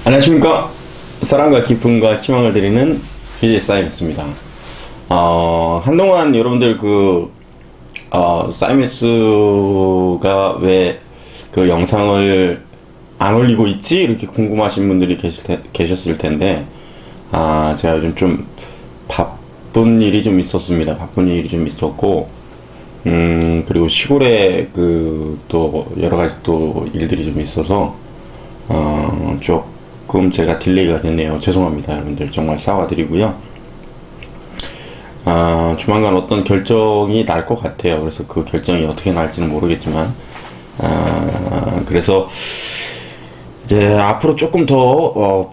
안녕하십니까. 사랑과 기쁨과 희망을 드리는 BJ 사이먼스입니다. 한동안 여러분들 사이먼스가 왜 그 영상을 안 올리고 있지? 이렇게 궁금하신 분들이 계셨을 텐데, 제가 요즘 좀 바쁜 일이 좀 있었습니다. 바쁜 일이 좀 있었고, 그리고 시골에 또 여러 가지 또 일들이 좀 있어서, 조금 제가 딜레이가 됐네요. 죄송합니다. 여러분들 정말 사과드리고요. 조만간 어떤 결정이 날 것 같아요. 그래서 그 결정이 어떻게 날지는 모르겠지만, 그래서 이제 앞으로 조금 더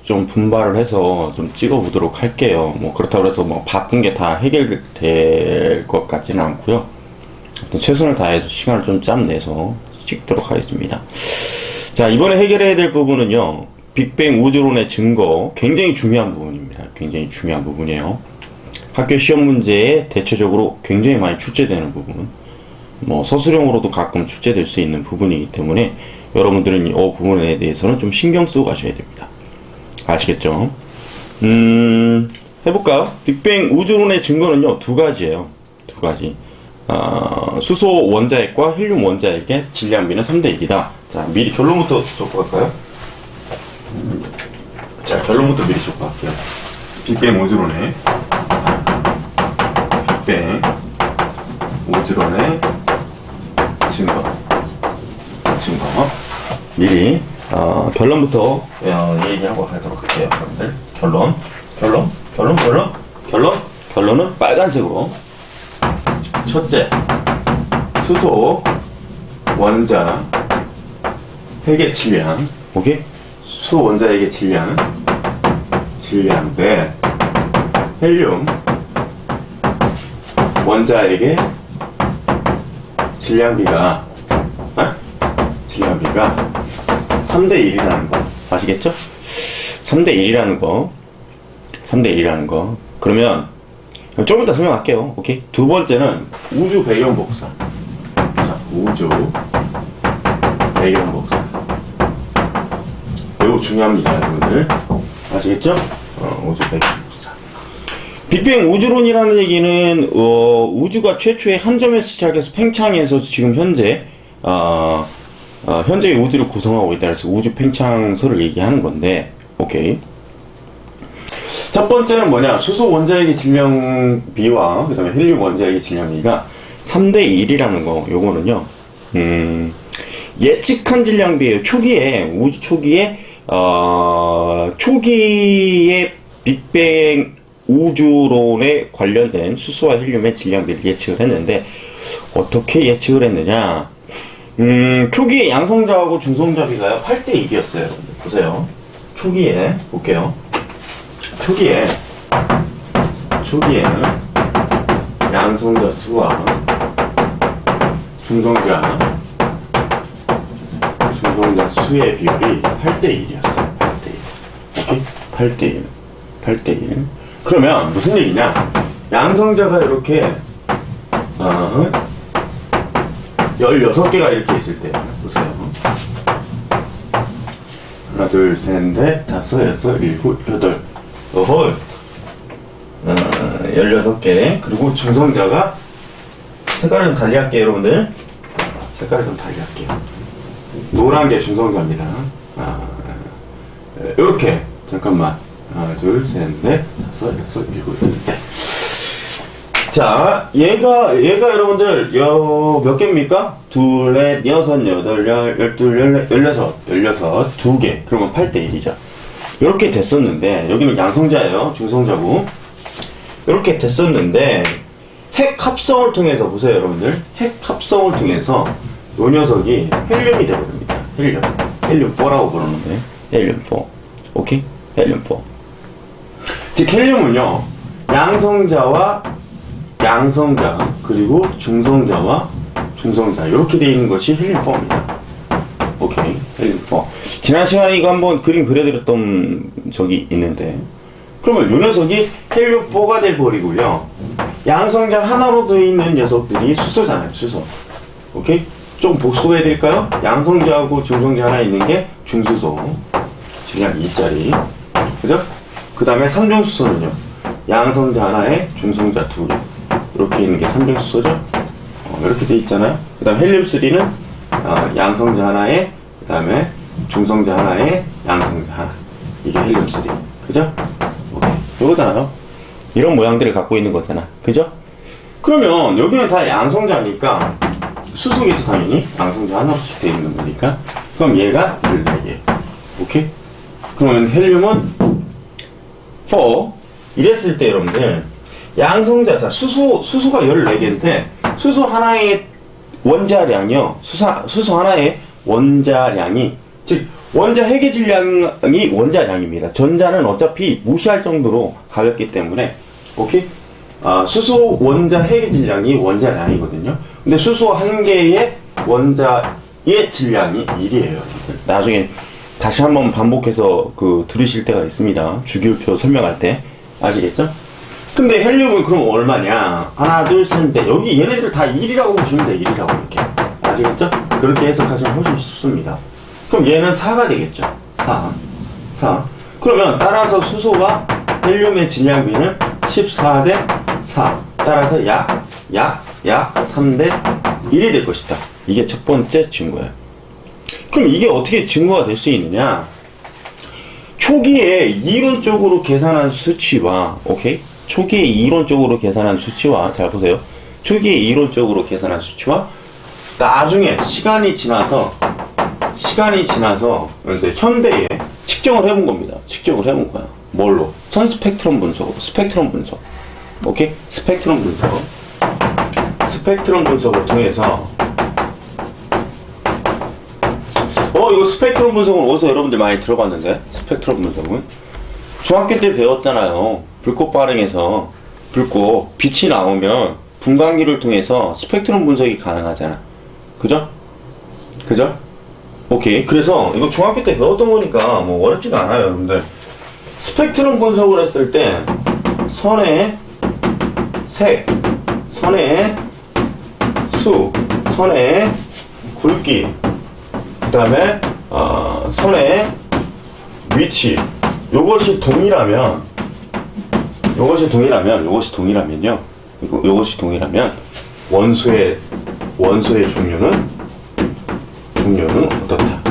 좀 분발을 해서 좀 찍어보도록 할게요. 뭐 그렇다고 해서 뭐 바쁜 게 다 해결될 것 같지는 않고요. 최선을 다해서 시간을 좀 짬내서 찍도록 하겠습니다. 자, 이번에 해결해야 될 부분은요, 빅뱅 우주론의 증거, 굉장히 중요한 부분입니다. 굉장히 중요한 부분이에요. 학교 시험 문제에 대체적으로 굉장히 많이 출제되는 부분, 뭐 서술형으로도 가끔 출제될 수 있는 부분이기 때문에 여러분들은 이 부분에 대해서는 좀 신경 쓰고 가셔야 됩니다. 아시겠죠? 해볼까요? 빅뱅 우주론의 증거는요, 두 가지예요. 두 가지. 수소 원자핵과 헬륨 원자핵의 질량비는 3대1이다. 자, 미리 결론부터 적고 갈까요? 자, 결론부터 미리 적고 갈게요. 빅뱅 우주론의 증거. 미리 결론부터 얘기하고 가도록 할게요. 여러분들 결론은 빨간색으로. 첫째, 수소 원자 핵의 질량, 오케이? 수소 원자 핵의 질량 대 헬륨 원자 핵의 질량비가 3대1이라는 거 아시겠죠? 3대1이라는 거. 그러면 좀 이따 설명할게요. 오케이? 두 번째는 우주 배경 복사. 자, 우주 배경 복사. 매우 중요합니다, 여러분들. 아시겠죠? 우주 배경 복사. 빅뱅 우주론이라는 얘기는 우주가 최초의 한 점에서 시작해서 팽창해서 지금 현재의 우주를 구성하고 있다. 그래서 우주 팽창설을 얘기하는 건데, 오케이. 첫 번째는 뭐냐? 수소 원자핵의 질량비와 그 다음에 헬륨 원자핵의 질량비가 3대1이라는 거. 요거는요, 예측한 질량비예요. 우주 초기에 빅뱅 우주론에 관련된 수소와 헬륨의 질량비를 예측을 했는데, 어떻게 예측을 했느냐? 초기에 양성자하고 중성자비가요, 8대1이었어요. 여러분들. 보세요. 초기에, 볼게요. 초기에 양성자 수와 중성자 수의 비율이 8대1이었어요. 8대1. 8대1. 그러면 무슨 얘기냐? 양성자가 이렇게 16개가 이렇게 있을 때, 보세요. 하나, 둘, 셋, 넷, 다섯, 여섯, 일곱, 여덟. 16개. 그리고 중성자가, 색깔을 좀 달리 할게요, 여러분들. 노란 게 중성자입니다. 요렇게. 잠깐만. 하나, 둘, 셋, 넷, 다섯, 여섯, 일곱, 여덟. 네. 자, 얘가 여러분들, 몇 개입니까? 둘, 넷, 여섯, 여덟, 열둘, 열여섯, 2개. 그러면 8대1이죠. 이렇게 됐었는데, 여기는 양성자예요. 중성자고. 이렇게 됐었는데, 핵 합성을 통해서, 보세요, 여러분들. 핵 합성을 통해서, 요 녀석이 헬륨이 되어버립니다. 헬륨4라고 부르는데, 헬륨4. 오케이? 헬륨4. 즉, 헬륨은요, 양성자, 그리고 중성자, 이렇게 되어 있는 것이 헬륨4입니다. 오케이, 헬륨4. 지난 시간에 이거 한번 그림 그려드렸던 적이 있는데, 그러면 이 녀석이 헬륨4가 돼버리고요. 양성자 하나로 되어 있는 녀석들이 수소잖아요, 수소. 오케이? 좀 복수해드릴까요? 양성자하고 중성자 하나 있는 게 중수소. 질량 2짜리. 그죠? 그 다음에 삼중수소는요. 양성자 하나에 중성자 2개. 이렇게 있는 게 삼중수소죠? 이렇게 돼 있잖아요. 그 다음 헬륨3는 양성자 하나에, 그 다음에 중성자 하나에, 양성자 하나. 이게 헬륨3. 그죠? 오케이. 이거잖아요. 이런 모양들을 갖고 있는 거잖아. 그죠? 그러면 여기는 다 양성자니까 수소계도 당연히 양성자 하나씩 되어 있는 거니까 그럼 얘가 14개. 오케이? 그러면 헬륨은 4. 이랬을 때 여러분들 양성자, 자, 수소가 14개인데 수소 하나의 원자량이요. 수소 하나의 원자량이, 즉 원자 해계 질량이 원자량입니다. 전자는 어차피 무시할 정도로 가볍기 때문에, 오케이? 수소 원자 해계 질량이 원자량이거든요. 근데 수소 한 개의 원자의 질량이 1이에요. 나중에 다시 한번 반복해서 들으실 때가 있습니다. 주기율표 설명할 때. 아시겠죠? 근데 헬륨은 그럼 얼마냐? 하나, 둘, 셋, 넷. 여기 얘네들 다 1이라고 보시면 돼. 1이라고 이렇게. 아시겠죠? 그렇게 해석하시면 훨씬 쉽습니다. 그럼 얘는 4가 되겠죠? 4. 그러면 따라서 수소가 헬륨의 질량비는 14 대 4. 따라서 약 3 대 1이 될 것이다. 이게 첫 번째 증거예요. 그럼 이게 어떻게 증거가 될 수 있느냐? 초기에 이론적으로 계산한 수치와, 오케이? 초기에 이론적으로 계산한 수치와, 잘 보세요. 초기에 이론적으로 계산한 수치와, 나중에 시간이 지나서 이제 현대에 측정을 해본 겁니다. 측정을 해본 거야. 뭘로? 선 스펙트럼 분석으로. 스펙트럼 분석. 오케이? 스펙트럼 분석을 통해서, 이거 스펙트럼 분석은 어디서 여러분들 많이 들어봤는데? 스펙트럼 분석은? 중학교 때 배웠잖아요. 불꽃 반응에서 빛이 나오면 분광기를 통해서 스펙트럼 분석이 가능하잖아. 그죠? 오케이. 그래서 이거 중학교 때 배웠던 거니까 뭐 어렵지가 않아요, 여러분들. 스펙트럼 분석을 했을 때 선의 색, 선의 수, 선의 굵기, 그 다음에 선의 위치, 요것이 동일하면요. 요것이 동일하면 원소의 종류는 어떻다?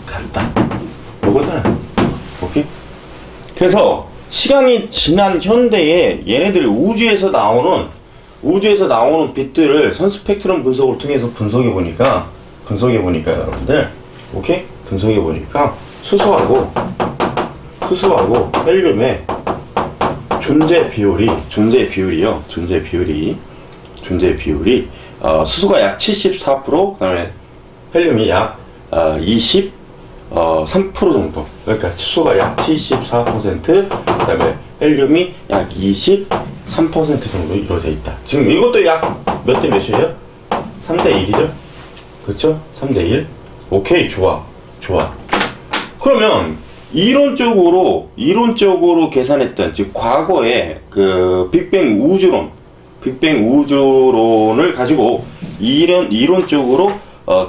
같다. 요거잖아요. 오케이? 그래서 시간이 지난 현대에 얘네들이 우주에서 나오는 빛들을 선 스펙트럼 분석을 통해서 분석해 보니까 여러분들, 오케이? 분석해 보니까 수소하고 헬륨의 존재 비율이 수소가 약 74%, 그다음에 헬륨이 약 3% 정도. 그러니까 수소가 약 74%, 그다음에 헬륨이 약 23% 정도 이루어져 있다. 지금 이것도 약 몇 대 몇이에요? 3대 1이죠? 그렇죠? 3대 1. 오케이, 좋아. 그러면 이론적으로 계산했던, 즉 과거에 빅뱅 우주론을 가지고 이론적으로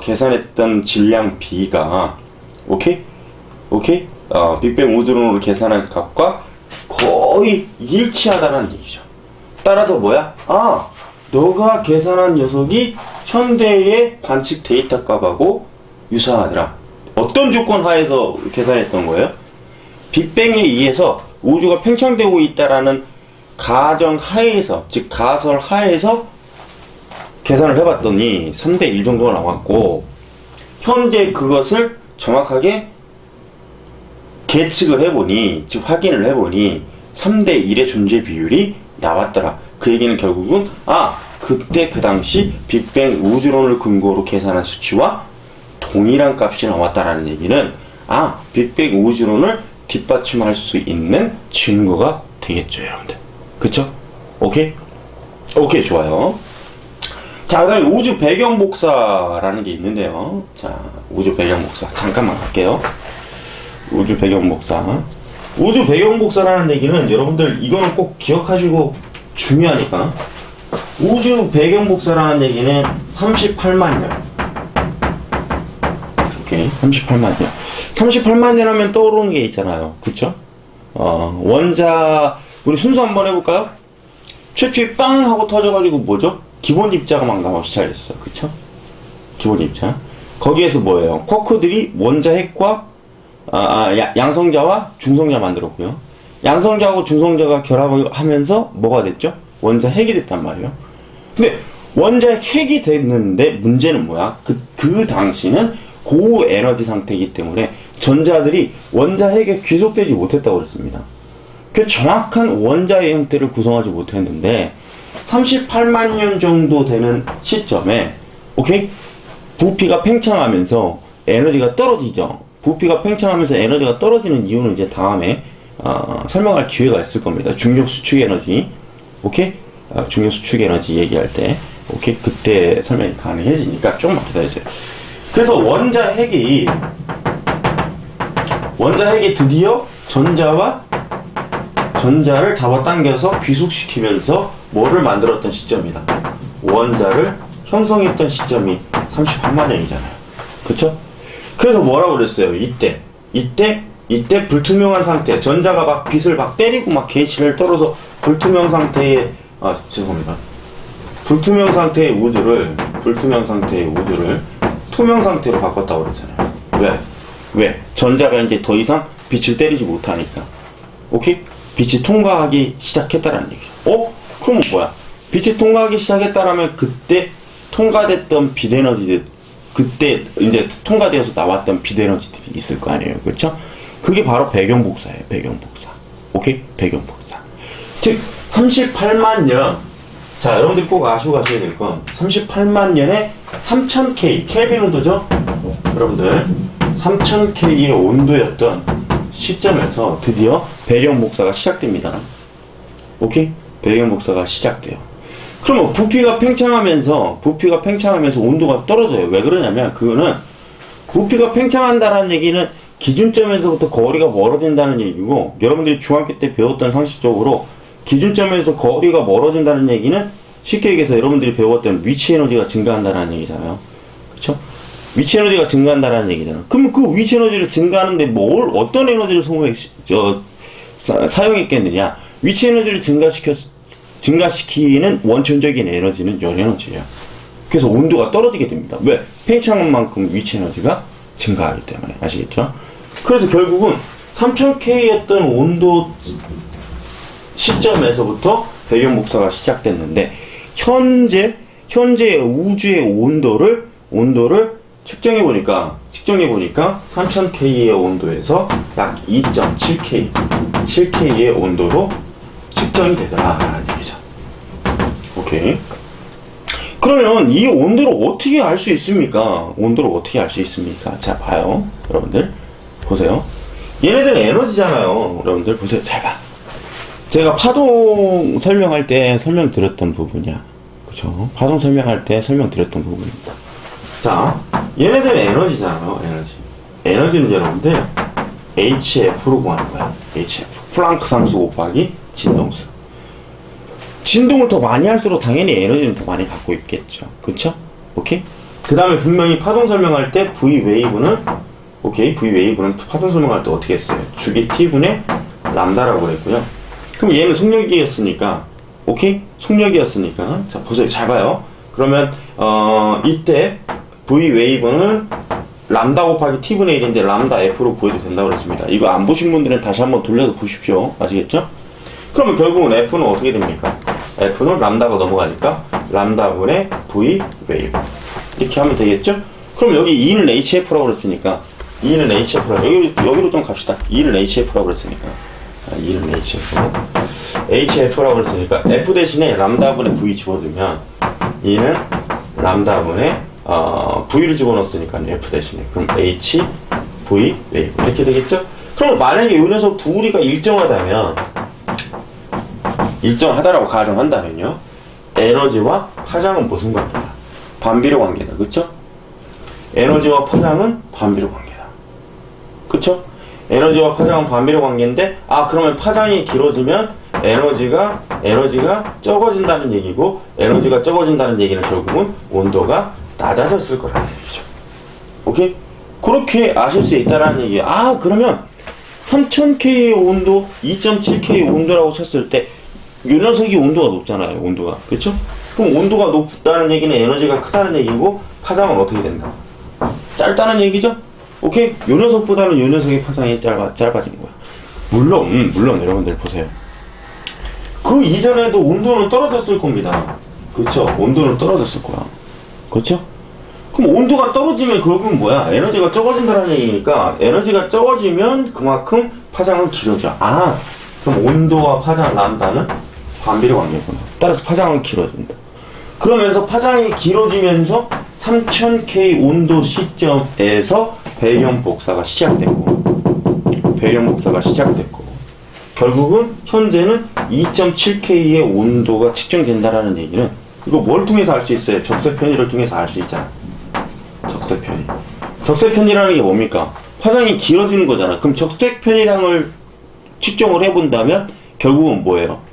계산했던 질량 B가, 오케이? 빅뱅 우주론으로 계산한 값과 거의 일치하다는 얘기죠. 따라서 뭐야? 너가 계산한 녀석이 현대의 관측 데이터 값하고 유사하더라. 어떤 조건 하에서 계산했던 거예요? 빅뱅에 의해서 우주가 팽창되고 있다라는 가정 하에서, 즉 가설 하에서 계산을 해봤더니 3대 1 정도가 나왔고, 현재 그것을 정확하게 계측을 해보니, 즉 확인을 해보니 3대 1의 존재 비율이 나왔더라. 그 얘기는 결국은 그때 그 당시 빅뱅 우주론을 근거로 계산한 수치와 동일한 값이 나왔다라는 얘기는 빅뱅 우주론을 뒷받침할 수 있는 증거가 되겠죠, 여러분들. 그쵸? 오케이, 좋아요. 자, 그다음에 우주 배경 복사라는 게 있는데요. 자, 우주 배경 복사 잠깐만 갈게요. 우주 배경 복사라는 얘기는 여러분들 이거는 꼭 기억하시고 중요하니까. 우주 배경 복사라는 얘기는 38만 년. 오케이, 38만 년. 38만 년 하면 떠오르는 게 있잖아요. 그쵸? 원자, 우리 순서 한번 해볼까요? 최초에 빵 하고 터져가지고 뭐죠? 기본 입자가 막 나오기 시작했어. 그쵸? 기본 입자. 거기에서 뭐예요? 쿼크들이 원자 핵과, 양성자와 중성자 만들었고요. 양성자하고 중성자가 결합을 하면서 뭐가 됐죠? 원자 핵이 됐단 말이에요. 근데 원자 핵이 됐는데 문제는 뭐야? 그 당시는 고에너지 상태이기 때문에 전자들이 원자 핵에 귀속되지 못했다고 그랬습니다. 그 정확한 원자의 형태를 구성하지 못했는데 38만 년 정도 되는 시점에 오케이? 부피가 팽창하면서 에너지가 떨어지죠. 부피가 팽창하면서 에너지가 떨어지는 이유는 이제 다음에 설명할 기회가 있을 겁니다. 중력 수축 에너지. 오케이? 중력 수축 에너지 얘기할 때 오케이? 그때 설명이 가능해지니까 조금만 기다리세요. 그래서 원자 핵이 드디어 전자를 잡아당겨서 귀속시키면서 뭐를 만들었던 시점이다. 원자를 형성했던 시점이 38만 년이잖아요. 그쵸? 그래서 뭐라고 그랬어요? 이때 불투명한 상태, 전자가 막 빛을 막 때리고 막 계시를 떨어서 불투명 상태의, 죄송합니다. 불투명 상태의 우주를 투명 상태로 바꿨다고 그랬잖아요. 왜? 전자가 이제 더 이상 빛을 때리지 못하니까. 오케이? 빛이 통과하기 시작했다라는 얘기죠. 그럼 뭐야? 빛이 통과하기 시작했다라면 그때 통과됐던 빛에너지들, 그때 이제 통과되어서 나왔던 빛에너지들이 있을 거 아니에요. 그렇죠? 그게 바로 배경복사예요. 배경복사. 오케이? 배경복사. 즉 38만 년. 자, 여러분들 꼭 아시고 가셔야 될 건 38만 년에 3000K, 켈빈 온도죠? 여러분들 3000K의 온도였던 시점에서 드디어 배경복사가 시작됩니다. 오케이? 배경복사가 시작돼요. 그러면 부피가 팽창하면서 온도가 떨어져요. 왜 그러냐면 그거는 부피가 팽창한다라는 얘기는 기준점에서부터 거리가 멀어진다는 얘기고, 여러분들이 중학교 때 배웠던 상식적으로 기준점에서 거리가 멀어진다는 얘기는 쉽게 얘기해서 여러분들이 배웠던 위치 에너지가 증가한다는 얘기잖아요. 그쵸? 위치 에너지가 증가한다는 얘기잖아. 그러면 그 위치 에너지를 증가하는데 어떤 에너지를 사용했겠느냐? 위치 에너지를 증가시키는 원천적인 에너지는 열 에너지예요. 그래서 온도가 떨어지게 됩니다. 왜? 팽창한 만큼 위치 에너지가 증가하기 때문에. 아시겠죠? 그래서 결국은 3000K였던 온도 시점에서부터 배경복사가 시작됐는데, 현재 우주의 온도를 측정해보니까 3000K의 온도에서 약 7K의 온도로 측정이 되더라라는 얘기죠. 오케이. 그러면 이 온도를 어떻게 알 수 있습니까? 자, 봐요. 여러분들. 보세요. 얘네들은 에너지잖아요. 여러분들 보세요. 잘 봐. 제가 파동 설명할 때 설명드렸던 부분이야. 그쵸? 파동 설명할 때 설명드렸던 부분입니다. 자, 얘네들은 에너지잖아요. 에너지는 여러분들 HF로 구하는 거야. HF. 플랑크 상수 곱하기 진동수. 진동을 더 많이 할수록 당연히 에너지는 더 많이 갖고 있겠죠. 그쵸? 오케이? 그 다음에 분명히 파동 설명할 때 V웨이브는 파동 설명할 때 어떻게 했어요? 주기 T분의 람다라고 그랬고요. 그럼 얘는 속력이었으니까, 오케이? 속력이었으니까. 자, 보세요. 잘 봐요. 그러면, 이때 V웨이브는 람다 곱하기 T분의 1인데 람다 F로 구해도 된다고 그랬습니다. 이거 안 보신 분들은 다시 한번 돌려서 보십시오. 아시겠죠? 그러면 결국은 F는 어떻게 됩니까? F는 람다가 넘어가니까 람다분의 V 웨이브. 이렇게 하면 되겠죠? 그럼 여기 E는 HF라고 그랬으니까, 여기로 좀 갑시다. E는 HF라고 그랬으니까. E는 HF라고 그랬으니까, F 대신에 람다분의 V 집어두면, E는 람다분의, V를 집어넣었으니까, F 대신에. 그럼 H, V 웨이브. 이렇게 되겠죠? 그럼 만약에 이 녀석 두우리가 일정하다라고 가정한다면요, 에너지와 파장은 무슨 관계다? 반비례 관계다. 그쵸? 에너지와 파장은 반비례 관계다. 그쵸? 에너지와 파장은 반비례 관계인데, 그러면 파장이 길어지면 에너지가 적어진다는 얘기고, 에너지가 적어진다는 얘기는 결국은 온도가 낮아졌을 거라는 얘기죠. 오케이? 그렇게 아실 수 있다라는 얘기예요. 아, 그러면 3000K의 온도, 2.7K의 온도라고 쳤을 때 이 녀석이 온도가 높잖아요. 온도가. 그렇죠? 그럼 온도가 높다는 얘기는 에너지가 크다는 얘기고 파장은 어떻게 된다? 짧다는 얘기죠? 오케이? 이 녀석보다는 이 녀석의 파장이 짧아진 거야. 물론 여러분들 보세요. 그 이전에도 온도는 떨어졌을 겁니다. 그렇죠? 온도는 떨어졌을 거야. 그렇죠? 그럼 온도가 떨어지면 결국은 뭐야? 에너지가 적어진다는 얘기니까 에너지가 적어지면 그만큼 파장은 길어져. 아, 그럼 온도와 파장 람다는 반비례 관계구나. 따라서 파장은 길어진다. 그러면서 파장이 길어지면서 3000K 온도 시점에서 배경 복사가 시작되고 결국은 현재는 2.7K의 온도가 측정된다라는 얘기는 이거 뭘 통해서 알 수 있어요? 적세 편의를 통해서 알 수 있잖아. 적세 편의. 적세 편의라는 게 뭡니까? 파장이 길어지는 거잖아. 그럼 적세 편의량을 측정을 해본다면 결국은 뭐예요?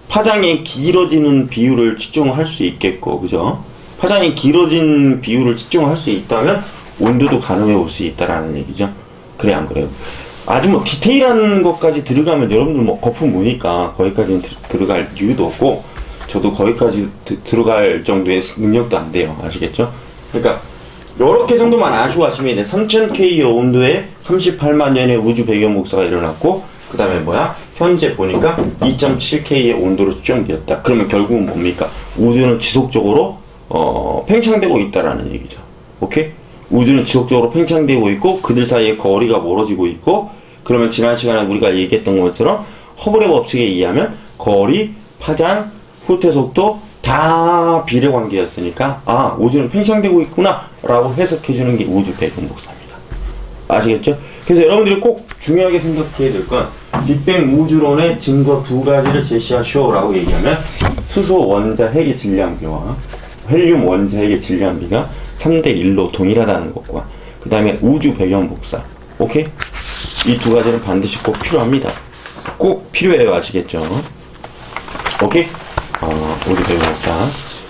파장이 길어지는 비율을 측정을 할 수 있겠고, 그죠? 파장이 길어진 비율을 측정을 할 수 있다면 온도도 가늠해 볼 수 있다라는 얘기죠. 그래, 안 그래요? 아주 뭐 디테일한 것까지 들어가면 여러분들 뭐 거품 무니까 거기까지는 들어갈 이유도 없고, 저도 거기까지 들어갈 정도의 능력도 안 돼요. 아시겠죠? 그러니까 요렇게 정도만 아시고 하시면 돼. 3000K의 온도에 38만 년의 우주 배경 복사가 일어났고, 그 다음에 뭐야? 현재 보니까 2.7K의 온도로 측정되었다. 그러면 결국은 뭡니까? 우주는 지속적으로 팽창되고 있다라는 얘기죠. 오케이? 우주는 지속적으로 팽창되고 있고 그들 사이에 거리가 멀어지고 있고, 그러면 지난 시간에 우리가 얘기했던 것처럼 허블의 법칙에 의하면 거리, 파장, 후퇴 속도 다 비례 관계였으니까 아, 우주는 팽창되고 있구나 라고 해석해주는 게 우주 배경 복사입니다. 아시겠죠? 그래서 여러분들이 꼭 중요하게 생각해야 될 건 빅뱅 우주론의 증거 두 가지를 제시하시오 라고 얘기하면 수소 원자 핵의 질량비와 헬륨 원자 핵의 질량비가 3대1로 동일하다는 것과 그 다음에 우주 배경 복사. 오케이? 이 두 가지는 반드시 꼭 필요합니다. 꼭 필요해요. 아시겠죠? 오케이? 우주 배경 복사.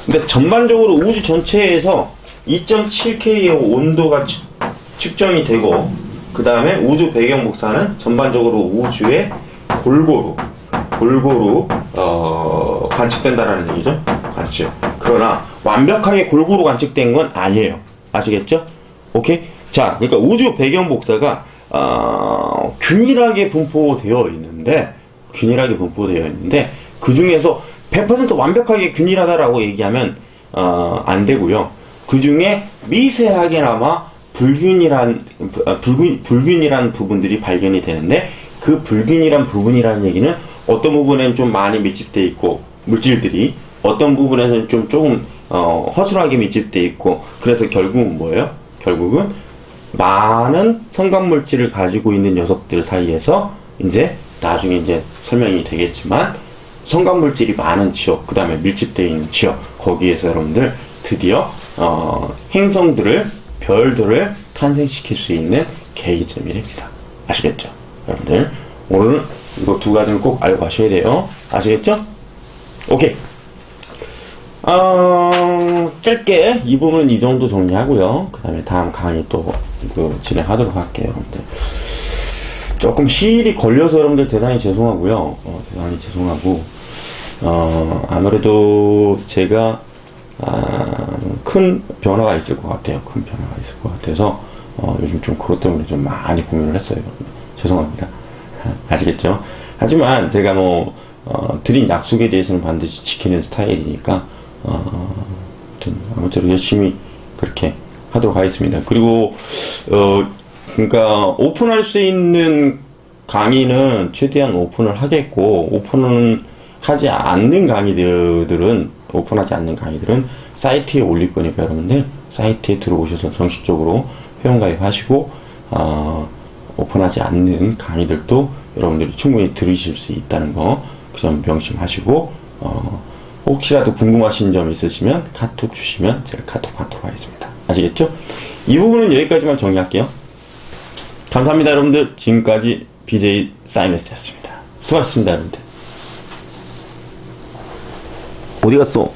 근데 전반적으로 우주 전체에서 2.7K의 온도가 측정이 되고 그 다음에 우주 배경 복사는 전반적으로 우주에 골고루 관측된다라는 얘기죠. 관측. 그러나 완벽하게 골고루 관측된 건 아니에요. 아시겠죠? 오케이? 자, 그러니까 우주 배경 복사가 균일하게 분포되어 있는데 그 중에서 100% 완벽하게 균일하다라고 얘기하면 안 되고요. 그 중에 미세하게나마 불균일한 부분들이 발견이 되는데, 그 불균일한 부분이라는 얘기는 어떤 부분에는 좀 많이 밀집되어 있고 물질들이 어떤 부분에서는 조금 허술하게 밀집되어 있고, 그래서 결국은 뭐예요? 결국은 많은 성간물질을 가지고 있는 녀석들 사이에서 이제 나중에 이제 설명이 되겠지만 성간물질이 많은 지역, 그 다음에 밀집되어 있는 지역, 거기에서 여러분들 드디어 행성들을, 별들을 탄생시킬 수 있는 계기점이 됩니다. 아시겠죠? 여러분들 오늘 이거 두 가지는 꼭 알고 가셔야 돼요. 아시겠죠? 오케이. 짧게 이 부분은 이 정도 정리하고요. 그 다음에 다음 강의 또 진행하도록 할게요. 여러분들 조금 시일이 걸려서 여러분들 대단히 죄송하고요. 대단히 죄송하고 아무래도 제가 큰 변화가 있을 것 같아요. 큰 변화가 있을 것 같아서 요즘 좀 그것 때문에 좀 많이 고민을 했어요. 죄송합니다. 아시겠죠? 하지만 제가 드린 약속에 대해서는 반드시 지키는 스타일이니까 아무쪼록 열심히 그렇게 하도록 하겠습니다. 그리고 그러니까 오픈할 수 있는 강의는 최대한 오픈을 하겠고, 오픈하지 않는 강의들은 사이트에 올릴 거니까 여러분들 사이트에 들어오셔서 정식적으로 회원가입하시고 오픈하지 않는 강의들도 여러분들이 충분히 들으실 수 있다는 거 그 점 명심하시고 혹시라도 궁금하신 점 있으시면 카톡 주시면 제가 카톡 받도록 하겠습니다. 아시겠죠? 이 부분은 여기까지만 정리할게요. 감사합니다 여러분들. 지금까지 BJ 사이너스였습니다. 수고하셨습니다 여러분들. 어디 갔어?